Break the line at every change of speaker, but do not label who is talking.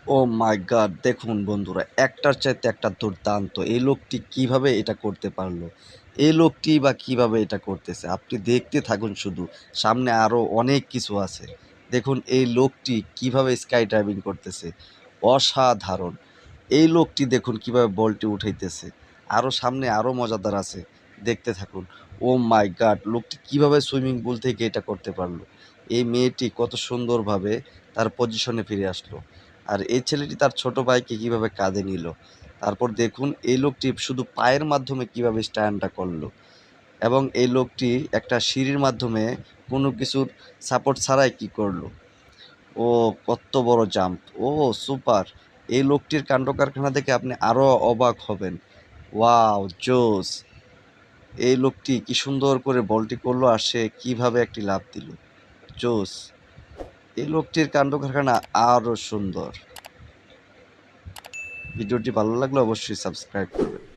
ও মাই god! দেখুন বন্ধুরা, একটার চাইতে একটা দুর্দান্ত। এই লোকটি কিভাবে এটা করতে পারলো? এই লোকটি বা কিভাবে এটা করতেছে? আপনি দেখতে থাকুন শুধু। সামনে আরো অনেক কিছু আছে। দেখুন এই লোকটি কিভাবে স্কাই ডাইভিং করতেছে। অসাধারণ! এই লোকটি দেখুন কিভাবে বলটি উঠাইতেছে। আরো সামনে আরো মজাদার আছে। দেখতে থাকুন। ও মাই গড! লোকটি কিভাবে সুইমিং পুল থেকে এটা করতে পারলো? এই মেয়েটি কত সুন্দরভাবে তার পজিশনে ফিরে আসলো। আর এই ছেলেটি তার ছোট ভাইকে কিভাবে কাঁধে নিল। তারপর দেখুন এই লোকটি শুধু পায়ের মাধ্যমে কিভাবে স্ট্যান্ডটা করলো এবং এই লোকটি একটা সিঁড়ির মাধ্যমে কোনো কিছুর সাপোর্ট ছাড়াই কি করলো। ও কত বড় জাম্প! ও সুপার! এই লোকটির কাণ্ডকারখানা দেখে আপনি আরো অবাক হবেন। ওয়াও! জোস! এই লোকটি কি সুন্দর করে বলটি করলো আর সে কিভাবে একটি লাফ দিল। জোস! এই লোকটির কাণ্ডকারখানা আরো সুন্দর। ভিডিওটি ভালো লাগলে অবশ্যই সাবস্ক্রাইব করবেন।